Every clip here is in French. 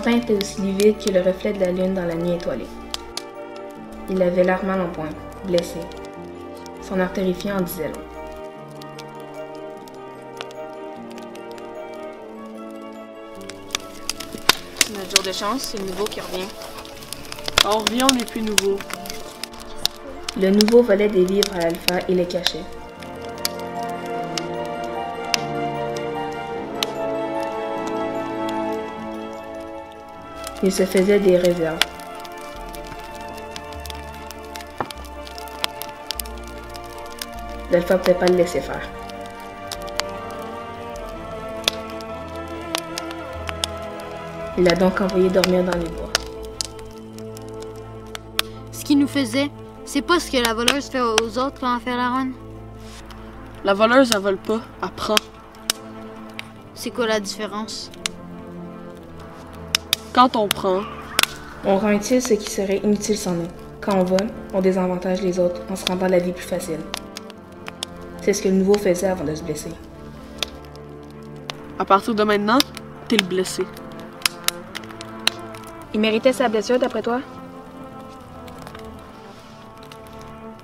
teint était aussi livide que le reflet de la lune dans la nuit étoilée. Il avait l'air mal en point, blessé. Son air terrifiant en disait long. C'est notre jour de chance, c'est le nouveau qui revient. Quand on revient, on n'est plus nouveau. Le nouveau volait des vivres à Alpha et les cachait. Il se faisait des réserves. L'Alpha ne pouvait pas le laisser faire. Il l'a donc envoyé dormir dans les bois. Ce qu'il nous faisait, c'est pas ce que la voleuse fait aux autres quand elle fait la run. La voleuse, elle vole pas, elle prend. C'est quoi la différence? Quand on prend, On rend utile ce qui serait inutile sans nous. Quand on vole, on désavantage les autres en se rendant la vie plus facile. C'est ce que le nouveau faisait avant de se blesser. à partir de maintenant, t'es le blessé. Il méritait sa blessure, d'après toi?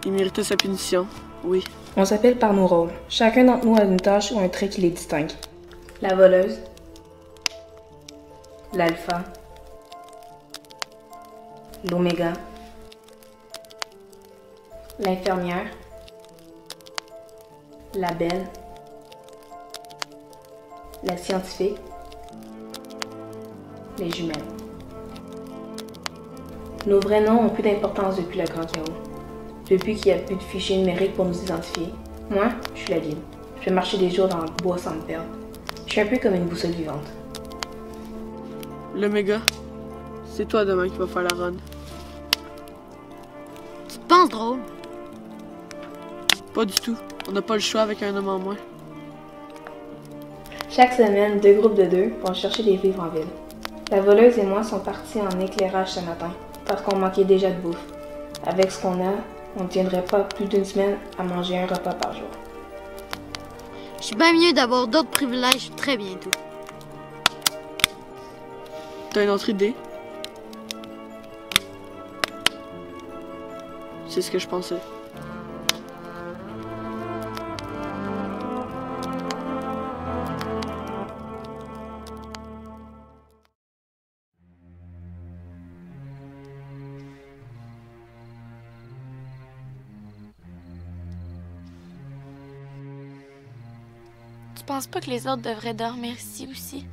Il méritait sa punition, oui. On s'appelle par nos rôles. Chacun d'entre nous a une tâche ou un trait qui les distingue. La voleuse, l'alpha, l'oméga, l'infirmière, la belle, la scientifique, les jumelles. Nos vrais noms ont plus d'importance depuis le grand chaos. Depuis qu'il n'y a plus de fichiers numériques pour nous identifier. Moi, je suis la guide. Je vais marcher des jours dans le bois sans me perdre. Je suis un peu comme une boussole vivante. L'Oméga, c'est toi demain qui vas faire la run. Tu te penses drôle? Pas du tout. On n'a pas le choix avec un homme en moins. Chaque semaine, 2 groupes de 2 vont chercher des vivres en ville. La voleuse et moi sont partis en éclairage ce matin, parce qu'on manquait déjà de bouffe. Avec ce qu'on a, on ne tiendrait pas plus d'une semaine à manger un repas par jour. Je suis bien mieux d'avoir d'autres privilèges très bientôt. T'as une autre idée? C'est ce que je pensais. Tu penses pas que les autres devraient dormir ici aussi?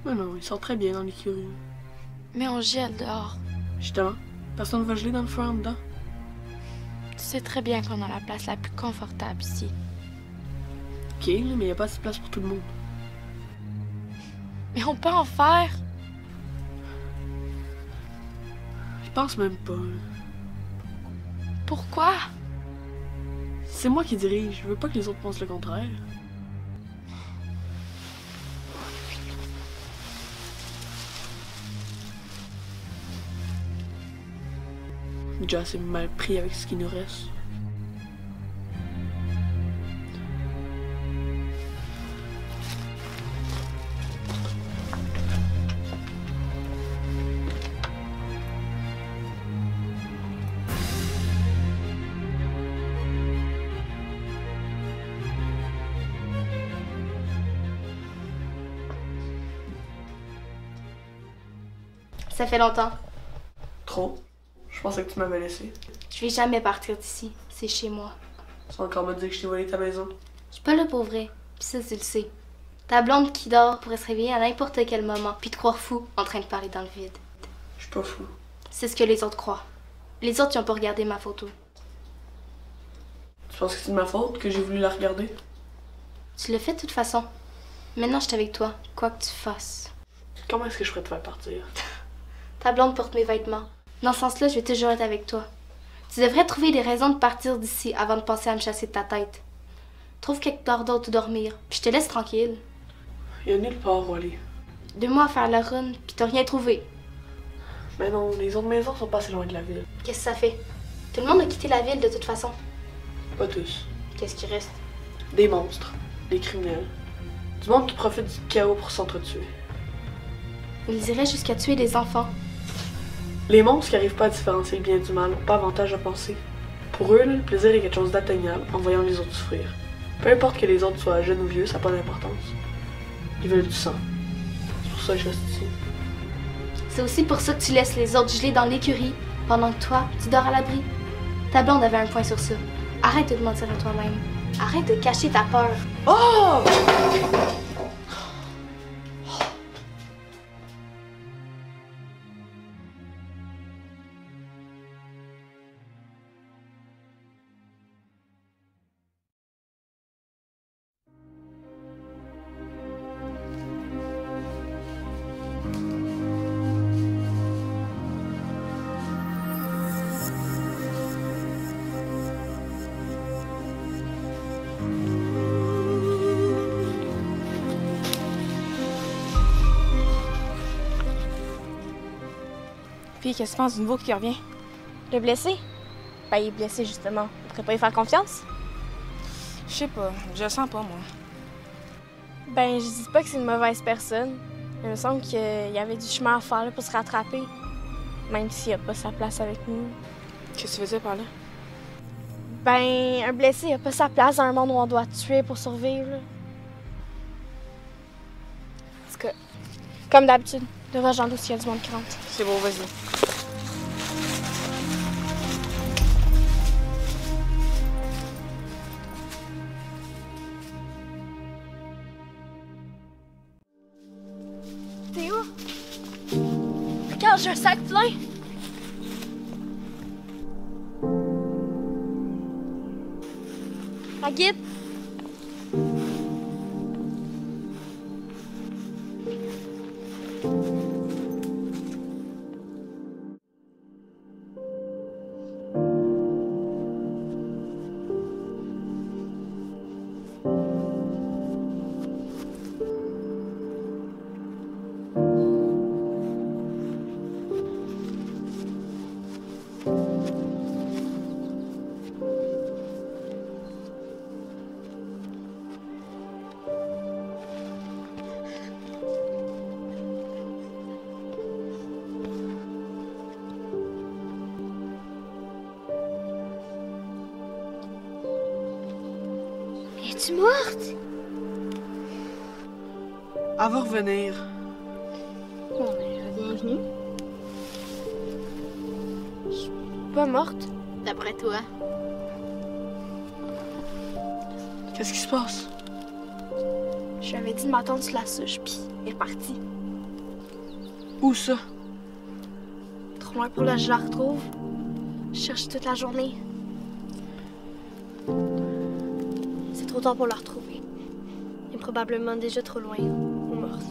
Mais non, ils sont très bien dans l'écurie. Mais on gèle dehors. Justement, personne ne va geler dans le feu en dedans. Tu sais très bien qu'on a la place la plus confortable ici. Ok, là, mais il n'y a pas assez de place pour tout le monde. Mais on peut en faire! Je pense même pas. Là. Pourquoi? C'est moi qui dirige, je veux pas que les autres pensent le contraire. Déjà assez mal pris avec ce qui nous reste. Ça fait longtemps. Trop? Je pensais que tu m'avais laissé. Je vais jamais partir d'ici. C'est chez moi. Tu vas encore me dire que je t'ai volé ta maison. Je suis pas là pour vrai. Pis ça, tu le sais. Ta blonde qui dort pourrait se réveiller à n'importe quel moment puis te croire fou en train de parler dans le vide. Je suis pas fou. C'est ce que les autres croient. Les autres, ils ont pas regardé ma photo. Tu penses que c'est de ma faute que j'ai voulu la regarder? Tu l'as fait de toute façon. Maintenant, je suis avec toi, quoi que tu fasses. Comment est-ce que je pourrais te faire partir? Ta blonde porte mes vêtements. Dans ce sens-là, je vais toujours être avec toi. Tu devrais trouver des raisons de partir d'ici avant de penser à me chasser de ta tête. Trouve quelque part d'autre où dormir, puis je te laisse tranquille. Il y a nulle part où aller. 2 mois à faire la run, puis t'as rien trouvé. Mais non, les autres maisons sont pas assez loin de la ville. Qu'est-ce que ça fait? Tout le monde a quitté la ville de toute façon. Pas tous. Qu'est-ce qui reste? Des monstres, des criminels, du monde qui profite du chaos pour s'entretuer. Ils iraient jusqu'à tuer des enfants. Les monstres qui n'arrivent pas à différencier le bien du mal n'ont pas avantage à penser. Pour eux, le plaisir est quelque chose d'atteignable en voyant les autres souffrir. Peu importe que les autres soient jeunes ou vieux, ça n'a pas d'importance. Ils veulent du sang. C'est pour ça que je reste ici. C'est aussi pour ça que tu laisses les autres gelés dans l'écurie, pendant que toi, tu dors à l'abri. Ta blonde avait un point sur ça. Arrête de te mentir à toi-même. Arrête de cacher ta peur. Oh! Puis, qu'est-ce que tu penses du nouveau qui revient? Le blessé? Ben, il est blessé, justement. On pourrait pas y faire confiance? Je sais pas, je le sens pas, moi. Ben, je dis pas que c'est une mauvaise personne. Il me semble qu'il y avait du chemin à faire là, pour se rattraper. Même s'il a pas sa place avec nous. Qu'est-ce que tu veux dire par là? Ben, un blessé a pas sa place dans un monde où on doit tuer pour survivre. Là. En tout cas, comme d'habitude, devant Jean d'où s'il y a du monde qui rentre. C'est bon, vas-y. T'es où? Regarde, j'ai un sac plein. La guide. Es-tu morte? Elle va revenir. Bon, ben, bienvenue. Je suis pas morte. D'après toi. Qu'est-ce qui se passe? Je lui avais dit de m'attendre sur la souche, puis elle est partie. Où ça? Trop loin pour là, je la retrouve. Je cherche toute la journée. C'est trop tard pour la retrouver. Elle est probablement déjà trop loin ou morte.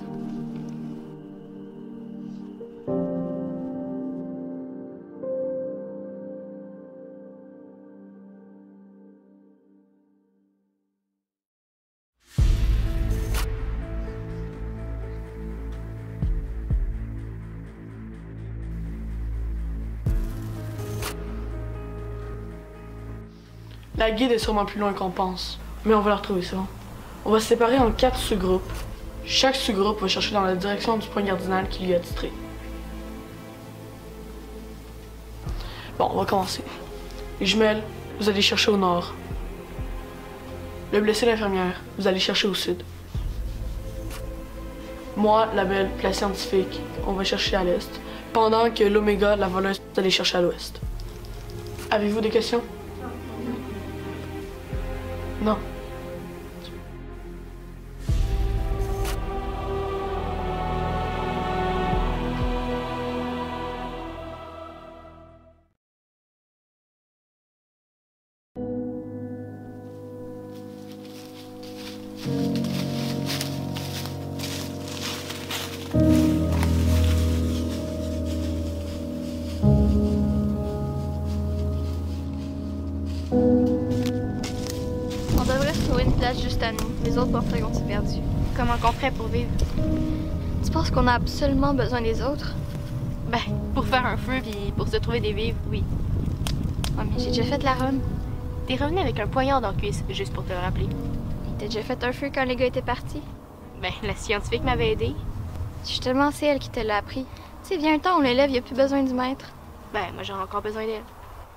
La guide est sûrement plus loin qu'on pense. Mais on va la retrouver, c'est bon. On va se séparer en 4 sous-groupes. Chaque sous-groupe va chercher dans la direction du point cardinal qui lui a titré. Bon, on va commencer. Les jumelles, vous allez chercher au nord. Le blessé, l'infirmière, vous allez chercher au sud. Moi, la belle, la scientifique, on va chercher à l'est. Pendant que l'oméga, la voleuse, vous allez chercher à l'ouest. Avez-vous des questions? Non. On devrait se trouver une place juste à nous. Les autres penseraient qu'on s'est perdu. Comment qu'on ferait pour vivre? Tu penses qu'on a absolument besoin des autres? Ben, pour faire un feu puis pour se trouver des vivres, oui. Oh, mais j'ai déjà fait la run. T'es revenu avec un poignard dans la cuisse, juste pour te le rappeler. T'as déjà fait un feu quand les gars étaient partis? Ben, la scientifique m'avait aidé. Je suis tellement c'est elle qui te l'a appris. Tu sais, vient un temps où l'élève, il a plus besoin du maître. Ben, moi, j'aurais encore besoin d'elle.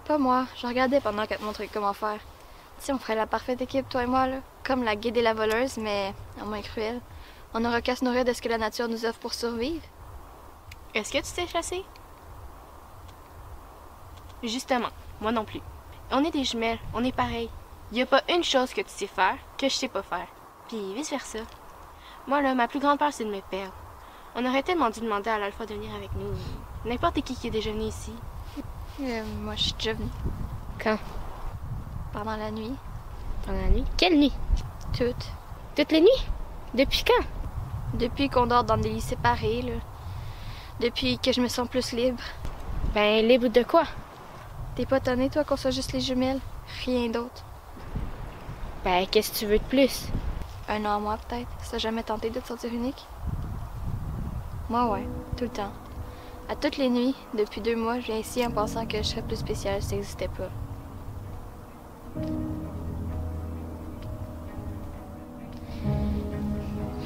Pas moi. Je regardais pendant qu'elle te montrait comment faire. Tu sais, on ferait la parfaite équipe, toi et moi, là. Comme la guide et la voleuse, mais en moins cruelle. On n'aura qu'à se nourrir de ce que la nature nous offre pour survivre. Est-ce que tu sais chasser? Justement, moi non plus. On est des jumelles, on est pareils. Il y a pas une chose que tu sais faire que je sais pas faire. Puis vice-versa. Moi, là, ma plus grande peur, c'est de me perdre. On aurait tellement dû demander à l'Alpha de venir avec nous. N'importe qui est déjà venu ici. Moi, je suis déjà venue. Quand? Pendant la nuit. Pendant la nuit? Quelle nuit? Toutes. Toutes les nuits? Depuis quand? Depuis qu'on dort dans des lits séparés, là. Depuis que je me sens plus libre. Ben, libre de quoi? T'es pas tannée, toi, qu'on soit juste les jumelles? Rien d'autre. Ben, qu'est-ce que tu veux de plus? Un an à moi, peut-être. Ça t'a jamais tenté de te sentir unique? Moi, ouais. Tout le temps. À toutes les nuits, depuis 2 mois, je viens ici en pensant que je serais plus spéciale si ça n'existait pas.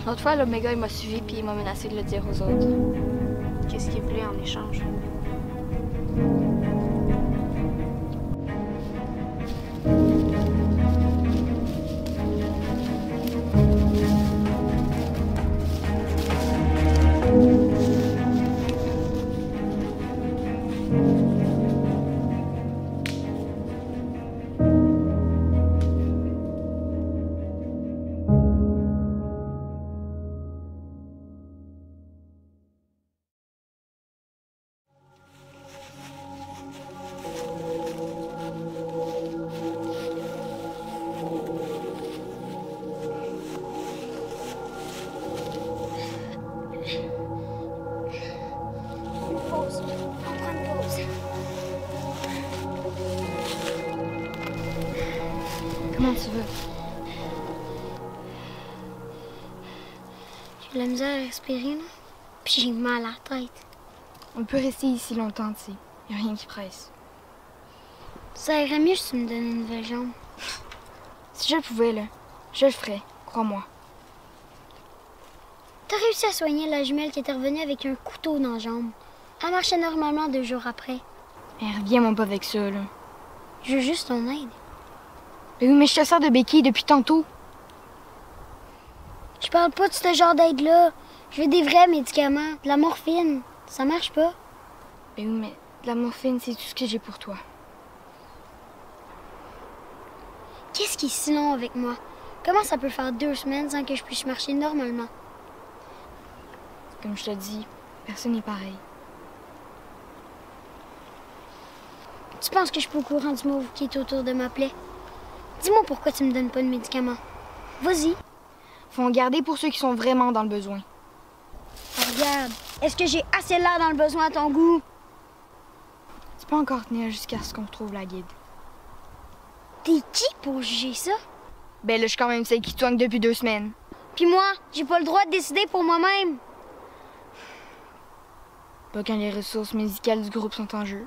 L'autre fois, l'Oméga, il m'a suivi puis il m'a menacé de le dire aux autres. Qu'est-ce qu'il voulait en échange? Comment tu veux? J'ai de la misère à respirer, là. Puis j'ai mal à la tête. On peut rester ici longtemps, tu sais. Y a rien qui presse. Ça irait mieux si tu me donnais une nouvelle jambe. Si je le pouvais, là, je le ferais. Crois-moi. T'as réussi à soigner la jumelle qui était revenue avec un couteau dans la jambe. Elle marchait normalement 2 jours après. Reviens-moi pas avec ça, là. Je veux juste ton aide. Mais oui, mais je te sers de béquille depuis tantôt. Je parle pas de ce genre d'aide-là. Je veux des vrais médicaments. De la morphine. Ça marche pas. Mais oui, mais la morphine, c'est tout ce que j'ai pour toi. Qu'est-ce qui est si long avec moi? Comment ça peut faire 2 semaines sans que je puisse marcher normalement? Comme je te dis, personne n'est pareil. Tu penses que je suis pas au courant du mauve qui est autour de ma plaie? Dis-moi pourquoi tu me donnes pas de médicaments. Vas-y. Faut en garder pour ceux qui sont vraiment dans le besoin. Regarde, est-ce que j'ai assez l'air dans le besoin à ton goût? Tu peux encore tenir jusqu'à ce qu'on retrouve la guide. T'es qui pour juger ça? Ben là, je suis quand même celle qui te soigne depuis 2 semaines. Puis moi, j'ai pas le droit de décider pour moi-même. Pas quand les ressources médicales du groupe sont en jeu.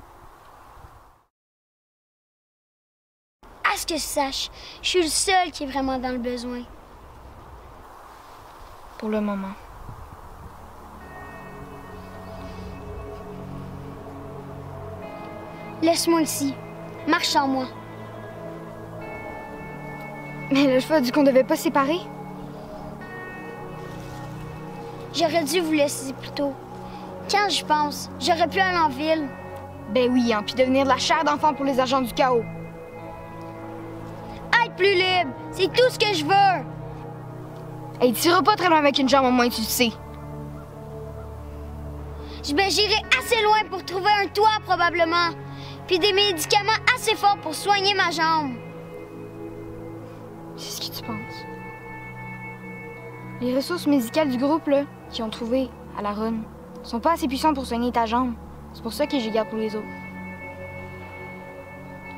À ce que je sache, je suis le seul qui est vraiment dans le besoin. Pour le moment. Laisse-moi ici. Marche sans moi. Mais le choix du qu'on devait pas se séparer. J'aurais dû vous laisser plus tôt. Quand j'y pense, j'aurais pu aller en ville. Ben oui, hein, puis devenir de la chair d'enfant pour les agents du chaos. Être plus libre, c'est tout ce que je veux. Hey, tu iras pas très loin avec une jambe, au moins tu le sais. Ben, j'irai assez loin pour trouver un toit, probablement. Puis des médicaments assez forts pour soigner ma jambe. C'est ce que tu penses. Les ressources médicales du groupe, là, qu'ils ont trouvé à la run, sont pas assez puissantes pour soigner ta jambe. C'est pour ça que je les garde pour les autres.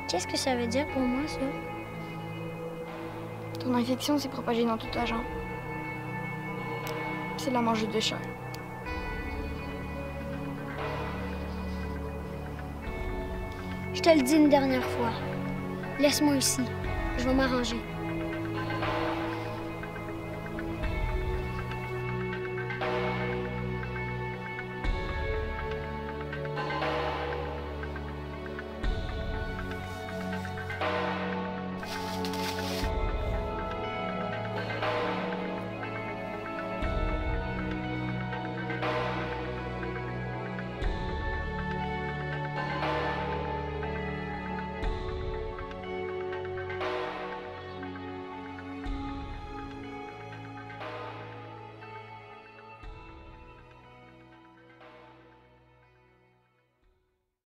Qu'est-ce que ça veut dire pour moi, ça? Ton infection s'est propagée dans toute ta jambe. C'est de la mangeuse de chair. Je te le dis une dernière fois. Laisse-moi ici. Je vais m'arranger.